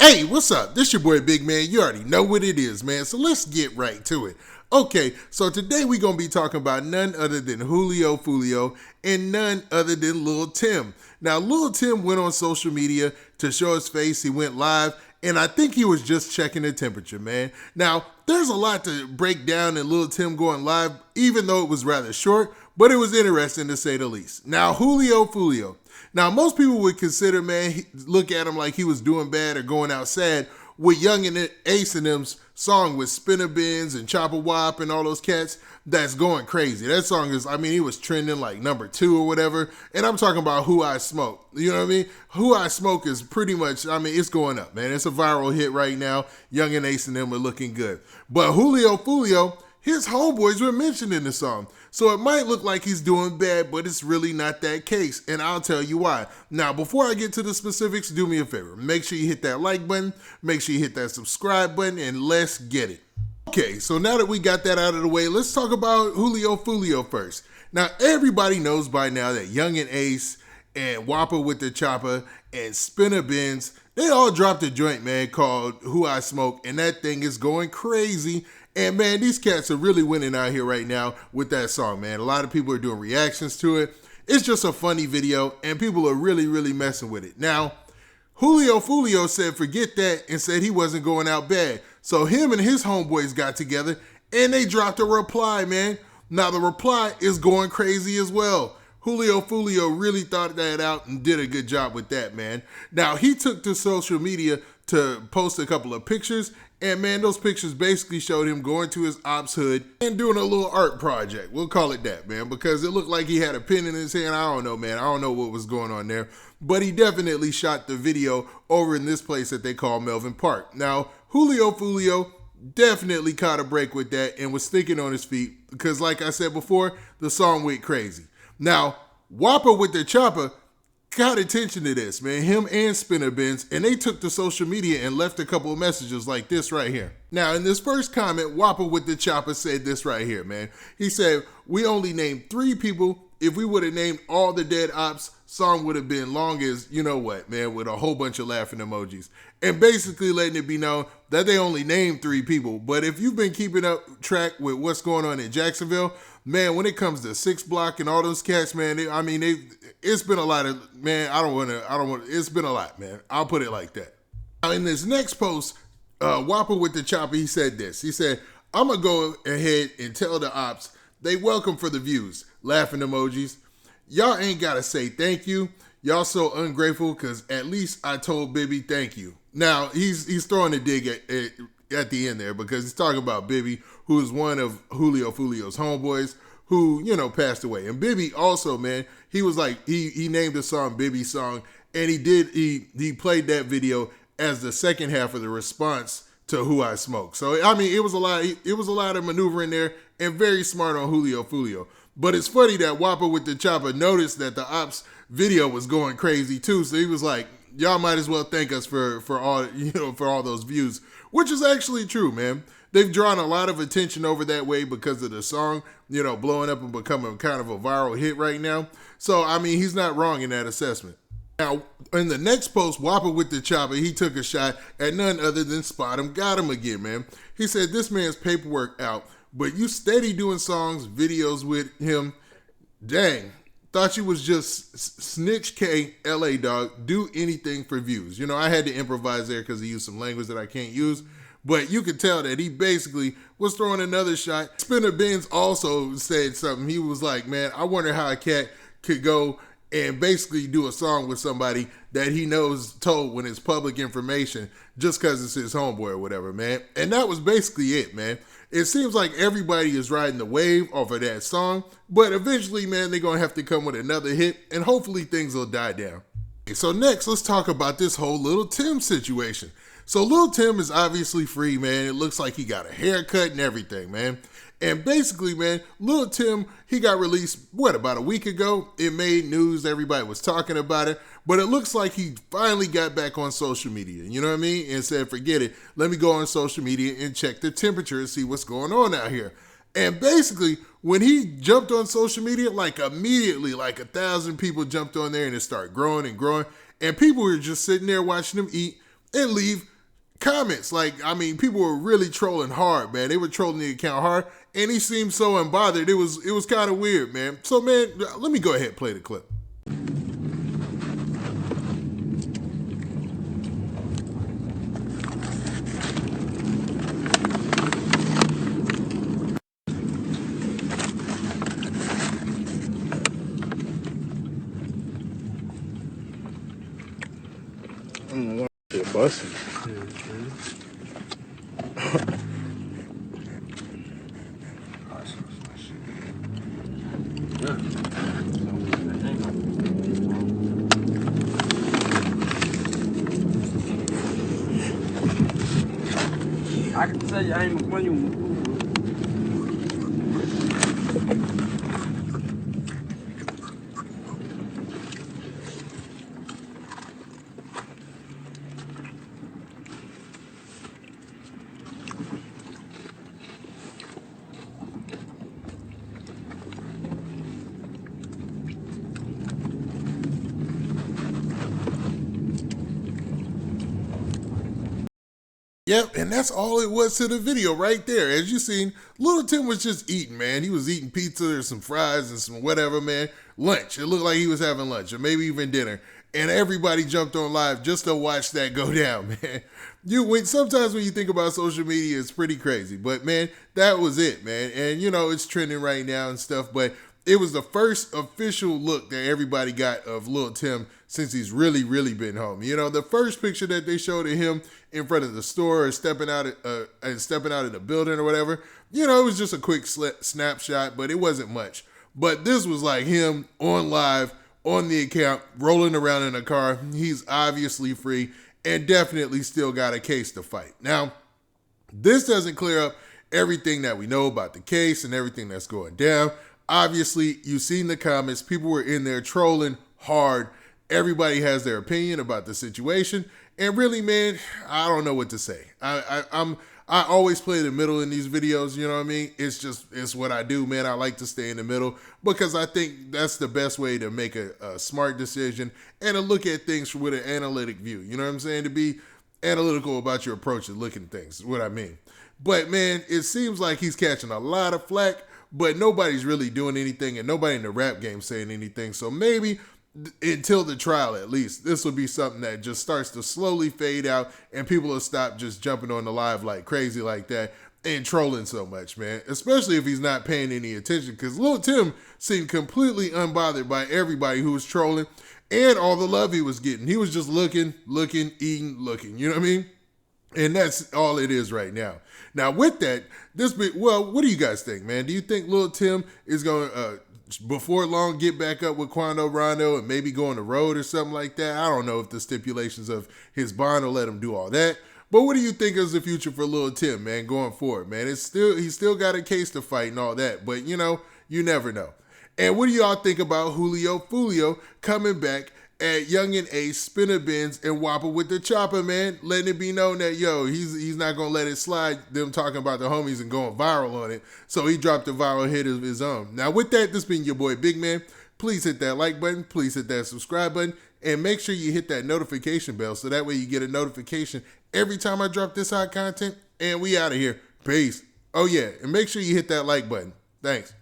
Hey, what's up? This your boy Big Man. You already know what it is, man. So let's get right to it. Okay, so today we're going to be talking about none other than Julio Foolio and none other than Lil Tim. Now, Lil Tim went on social media to show his face. He went live, and I think he was just checking the temperature, man. Now, there's a lot to break down in Lil Tim going live, even though it was rather short, but it was interesting to say the least. Now, Julio Foolio. Now, most people would consider, man, look at him like he was doing bad or going out sad with Yungeen Ace and them's song with SpinaBenz and Choppa Whop and all those cats that's going crazy. That song is, I mean, he was trending like #2 or whatever. And I'm talking about Who I Smoke. You know what I mean? Who I Smoke is pretty much, I mean, it's going up, man. It's a viral hit right now. Yungeen Ace and them are looking good. But Julio Foolio, his homeboys were mentioned in the song. So it might look like he's doing bad, but it's really not that case, and I'll tell you why. Now, before I get to the specifics, do me a favor. Make sure you hit that like button, make sure you hit that subscribe button, and let's get it. Okay, so now that we got that out of the way, let's talk about Julio Foolio first. Now, everybody knows by now that Yungeen Ace and Whoppa Wit Da Choppa and SpinaBenz, they all dropped a joint, man, called Who I Smoke, and that thing is going crazy. And man, these cats are really winning out here right now with that song, man. A lot of people are doing reactions to it. It's just a funny video, and people are really messing with it. Now, Julio Foolio said forget that and said he wasn't going out bad. So him and his homeboys got together, and they dropped a reply, man. Now, the reply is going crazy as well. Julio Foolio really thought that out and did a good job with that, man. Now, he took to social media to post a couple of pictures, and man, those pictures basically showed him going to his ops hood and doing a little art project. We'll call it that, man, because it looked like he had a pen in his hand. I don't know, man. I don't know what was going on there, but he definitely shot the video over in this place that they call Melvin Park. Now, Julio Foolio definitely caught a break with that and was thinking on his feet because, like I said before, the song went crazy. Now, Whoppa Wit Da Choppa got attention to this, man, him and SpinaBenz, and they took to social media and left a couple of messages like this right here. Now, in this first comment, Whoppa Wit Da Choppa said this right here, man. He said, we only named 3 people. If we would have named all the dead ops, song would have been long as, you know what, man, with a whole bunch of laughing emojis. And basically letting it be known that they only named 3 people. But if you've been keeping up track with what's going on in Jacksonville, man, when it comes to 6 Block and all those cats, man, it's been a lot of, man, it's been a lot, man. I'll put it like that. Now, in this next post, Whoppa Wit Da Choppa, he said this. He said, I'm going to go ahead and tell the ops they welcome for the views. Laughing emojis. Y'all ain't got to say thank you. Y'all so ungrateful because at least I told Bibby thank you. Now, he's throwing a dig at the end there because he's talking about Bibby, who is one of Julio Foolio's homeboys who, you know, passed away. And Bibby also, man, he was like, he named the song Bibby's song, and he played that video as the second half of the response to Who I Smoke. So, I mean, it was a lot of maneuvering there and very smart on Julio Foolio. But it's funny that Whoppa Wit Da Choppa noticed that the ops video was going crazy too. So he was like, y'all might as well thank us for all, you know, for all those views, which is actually true, man. They've drawn a lot of attention over that way because of the song, you know, blowing up and becoming kind of a viral hit right now. So, I mean, he's not wrong in that assessment. Now, in the next post, Whoppa Wit Da Choppa, he took a shot at none other than Spottem got him again, man. He said, this man's paperwork out, but you steady doing songs, videos with him. Dang, thought you was just snitch K, LA dog, do anything for views. You know, I had to improvise there because he used some language that I can't use. But you could tell that he basically was throwing another shot. SpinaBenz also said something. He was like, man, I wonder how a cat could go and basically do a song with somebody that he knows told when it's public information just because it's his homeboy or whatever, man. And that was basically it, man. It seems like everybody is riding the wave off of that song, but eventually, man, they're going to have to come with another hit, and hopefully things will die down. Okay, so next, let's talk about this whole Lil Tim situation. So Lil Tim is obviously free, man. It looks like he got a haircut and everything, man. And basically, man, Lil Tim, he got released, about a week ago? It made news. Everybody was talking about it. But it looks like he finally got back on social media, you know what I mean? And said, forget it. Let me go on social media and check the temperature and see what's going on out here. And basically, when he jumped on social media, like immediately, like 1,000 people jumped on there and it started growing and growing. And people were just sitting there watching him eat and leave comments. Like, I mean, people were really trolling hard, man. They were trolling the account hard, and he seemed so unbothered. It was kind of weird, man. So, man, let me go ahead and play the clip. I don't know why shit busting. I can tell you I ain't when you. Yep, and that's all it was to the video right there. As you seen, Little Tim was just eating, man. He was eating pizza or some fries and some whatever, man. Lunch. It looked like he was having lunch or maybe even dinner. And everybody jumped on live just to watch that go down, man. Sometimes when you think about social media, it's pretty crazy. But, man, that was it, man. And, you know, it's trending right now and stuff. But it was the first official look that everybody got of Lil Tim since he's really, really been home. You know, the first picture that they showed of him in front of the store or stepping out of the building or whatever, you know, it was just a quick snapshot, but it wasn't much. But this was like him on live, on the account, rolling around in a car. He's obviously free and definitely still got a case to fight. Now, this doesn't clear up everything that we know about the case and everything that's going down. Obviously, you've seen the comments. People were in there trolling hard. Everybody has their opinion about the situation. And really, man, I don't know what to say. I always play the middle in these videos, you know what I mean? It's what I do, man. I like to stay in the middle because I think that's the best way to make a smart decision and to look at things with an analytic view. You know what I'm saying? To be analytical about your approach to looking at things is what I mean. But, man, it seems like he's catching a lot of flack, but nobody's really doing anything and nobody in the rap game saying anything. So maybe until the trial, at least, this will be something that just starts to slowly fade out and people will stop just jumping on the live like crazy like that and trolling so much, man. Especially if he's not paying any attention, because Lil Tim seemed completely unbothered by everybody who was trolling and all the love he was getting. He was just looking, eating, looking. You know what I mean? And that's all it is right now. Now, with that, what do you guys think, man? Do you think Lil Tim is going to, before long, get back up with Quando Rondo and maybe go on the road or something like that? I don't know if the stipulations of his bond will let him do all that. But what do you think is the future for Lil Tim, man, going forward, man? He's still got a case to fight and all that. But, you know, you never know. And what do y'all think about Julio Foolio coming back at Yungeen Ace, SpinaBenz, and Whoppa Wit Da Choppa, man, letting it be known that, yo, he's not going to let it slide, them talking about the homies and going viral on it. So he dropped a viral hit of his own. Now, with that, this been your boy, Big Man. Please hit that like button. Please hit that subscribe button. And make sure you hit that notification bell so that way you get a notification every time I drop this hot content. And we out of here. Peace. Oh, yeah, and make sure you hit that like button. Thanks.